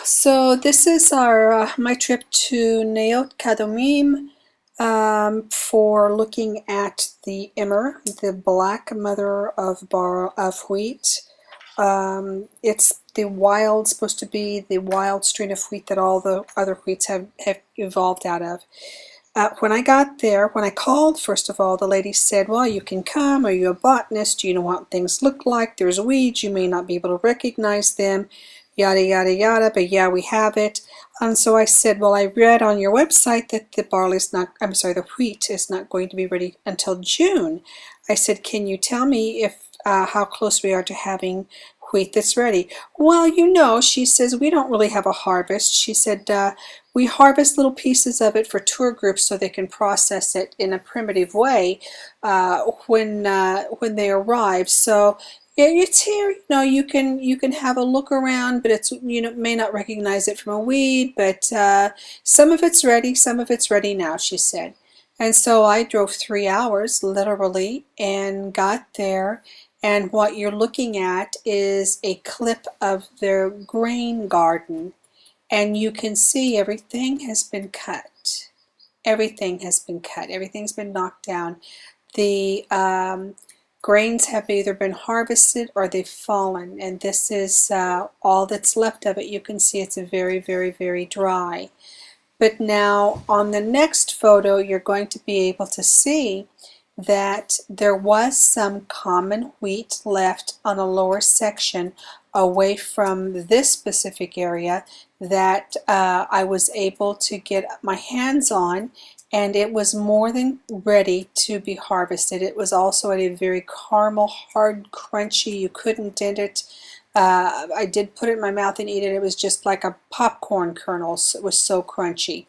So this is our my trip to Neot Kadumim for looking at the Immer, the black mother of wheat. It's the wild, supposed to be the wild strain of wheat that all the other wheats have evolved out of. When I got there, when I called, first of all, the lady said, well, you can come. Are you a botanist? Do you know what things look like? There's weeds. You may not be able to recognize them, yada, yada, yada, but yeah, we have it. And so I said, well, I read on your website that the wheat is not going to be ready until June. I said, can you tell me if how close we are to having wheat that's ready? Well, she says, we don't really have a harvest. She said, we harvest little pieces of it for tour groups so they can process it in a primitive way when they arrive. So it's here. You can have a look around, but it's may not recognize it from a weed. But some of it's ready. Some of it's ready now, she said. And so I drove 3 hours literally and got there. And what you're looking at is a clip of their grain garden. And you can see everything has been cut. Everything has been cut. Everything's been knocked down. The grains have either been harvested or they've fallen. And this is all that's left of it. You can see it's very, very, very dry. But now on the next photo, you're going to be able to see that there was some common wheat left on a lower section away from this specific area that I was able to get my hands on, and it was more than ready to be harvested. It was also at a very caramel, hard, crunchy, you couldn't dent it. I did put it in my mouth and eat it. It was just like a popcorn kernel. It was so crunchy.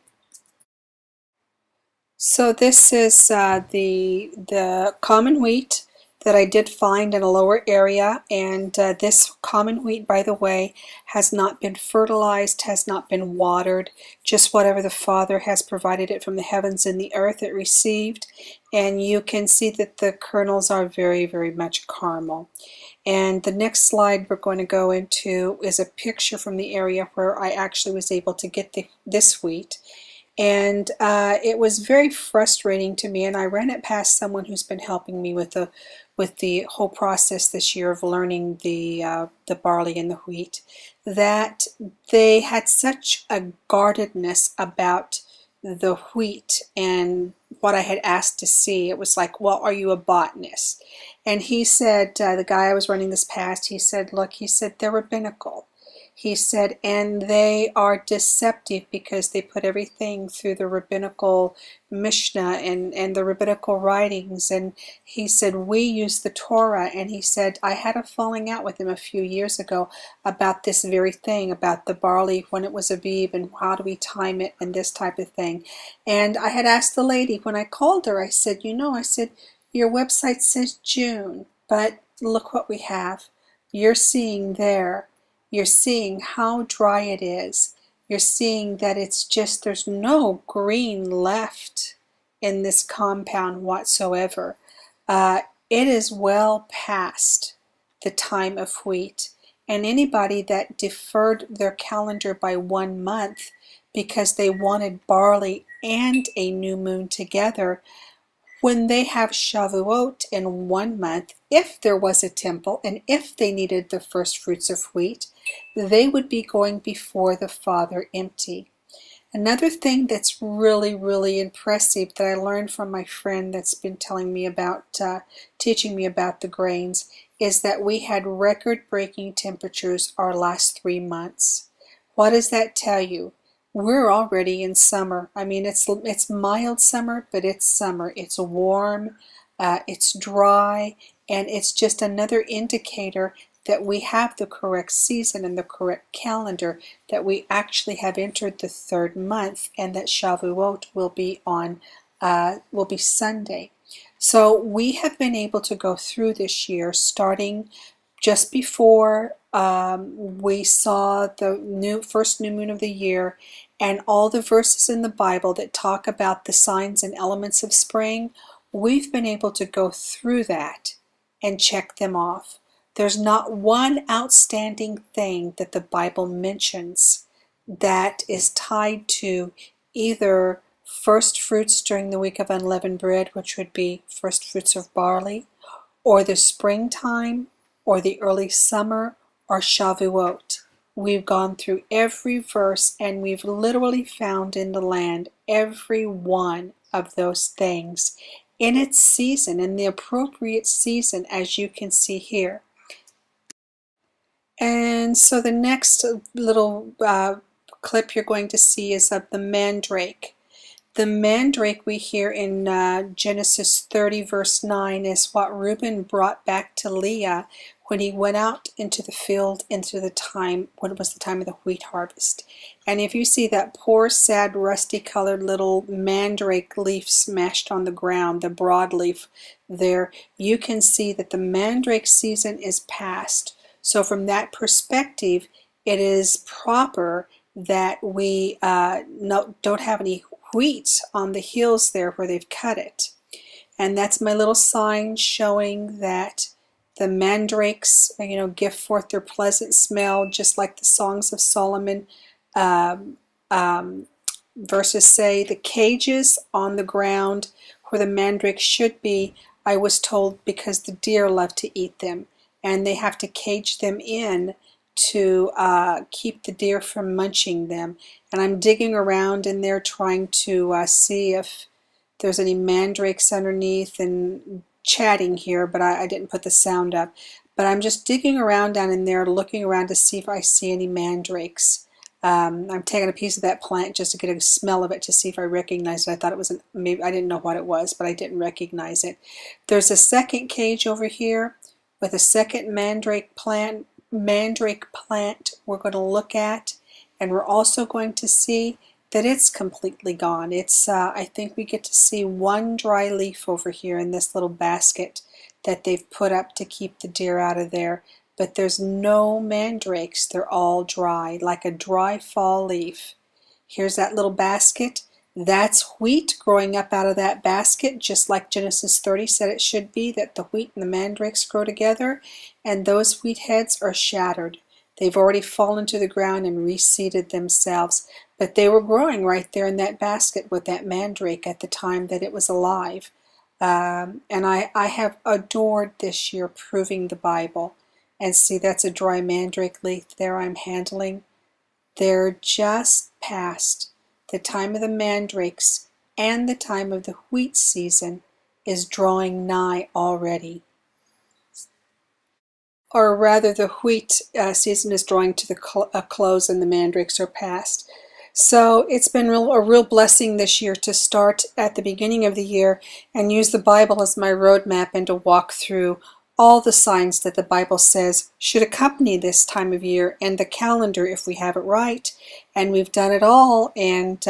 So this is the common wheat that I did find in a lower area, and this common wheat, by the way, has not been fertilized, has not been watered, just whatever the Father has provided it from the heavens and the earth it received. And you can see that the kernels are very, very much caramel. And the next slide we're going to go into is a picture from the area where I actually was able to get this wheat. And it was very frustrating to me, and I ran it past someone who's been helping me with the whole process this year of learning the barley and the wheat, that they had such a guardedness about the wheat and what I had asked to see. It was like, well, are you a botanist? And he said, the guy I was running this past, he said, look, he said, they're rabbinical. He said, and they are deceptive because they put everything through the rabbinical Mishnah and the rabbinical writings. And he said, we use the Torah. And he said, I had a falling out with him a few years ago about this very thing, about the barley when it was Aviv and how do we time it and this type of thing. And I had asked the lady when I called her, I said, I said, your website says June, but look what we have. You're seeing there. You're seeing how dry it is. You're seeing that it's just, there's no green left in this compound whatsoever. It is well past the time of wheat. And anybody that deferred their calendar by 1 month because they wanted barley and a new moon together, when they have Shavuot in 1 month, if there was a temple and if they needed the first fruits of wheat, they would be going before the Father empty. Another thing that's really, really impressive that I learned from my friend that's been telling me about, teaching me about the grains, is that we had record-breaking temperatures our last 3 months. What does that tell you? We're already in summer. I mean, it's mild summer, but it's summer. It's warm, it's dry, and it's just another indicator that we have the correct season and the correct calendar, that we actually have entered the 3rd month, and that Shavuot will be Sunday. So we have been able to go through this year, starting just before we saw the first new moon of the year, and all the verses in the Bible that talk about the signs and elements of spring. We've been able to go through that and check them off. There's not one outstanding thing that the Bible mentions that is tied to either first fruits during the week of unleavened bread, which would be first fruits of barley, or the springtime, or the early summer, or Shavuot. We've gone through every verse and we've literally found in the land every one of those things in its season, in the appropriate season, as you can see here. And so the next little clip you're going to see is of the mandrake. The mandrake we hear in Genesis 30 verse 9 is what Reuben brought back to Leah when he went out into the field into the time when it was the time of the wheat harvest. And if you see that poor, sad, rusty colored little mandrake leaf smashed on the ground, the broadleaf there, you can see that the mandrake season is past. So from that perspective, it is proper that we don't have any wheat on the hills there where they've cut it. And that's my little sign showing that the mandrakes, give forth their pleasant smell, just like the Songs of Solomon um, um, verses say. The cages on the ground where the mandrakes should be, I was told, because the deer love to eat them, and they have to cage them in to keep the deer from munching them. And I'm digging around in there trying to see if there's any mandrakes underneath and chatting here, but I didn't put the sound up. But I'm just digging around down in there, looking around to see if I see any mandrakes. I'm taking a piece of that plant just to get a smell of it to see if I recognize it. I thought it was maybe I didn't know what it was, but I didn't recognize it. There's a second cage over here with a second mandrake plant we're going to look at, and we're also going to see that it's completely gone. It's I think we get to see one dry leaf over here in this little basket that they've put up to keep the deer out of there, but there's no mandrakes. They're all dry, like a dry fall leaf. Here's that little basket. That's wheat growing up out of that basket, just like Genesis 30 said it should be, that the wheat and the mandrakes grow together, and those wheat heads are shattered. They've already fallen to the ground and reseeded themselves, but they were growing right there in that basket with that mandrake at the time that it was alive. And I have adored this year proving the Bible. And see, that's a dry mandrake leaf there I'm handling. They're just past. The time of the mandrakes and the time of the wheat season is drawing nigh already. Or rather, the wheat season is drawing to the close and the mandrakes are past. So it's been a real blessing this year to start at the beginning of the year and use the Bible as my roadmap and to walk through all the signs that the Bible says should accompany this time of year and the calendar if we have it right. And we've done it all, and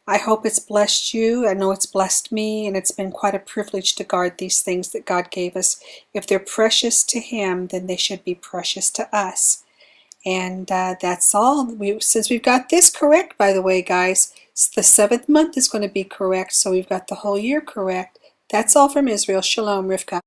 I hope it's blessed you. I know it's blessed me, and it's been quite a privilege to guard these things that God gave us. If they're precious to Him, then they should be precious to us. And that's all. Since we've got this correct, by the way, guys, the 7th month is going to be correct, so we've got the whole year correct. That's all from Israel. Shalom, Rivka.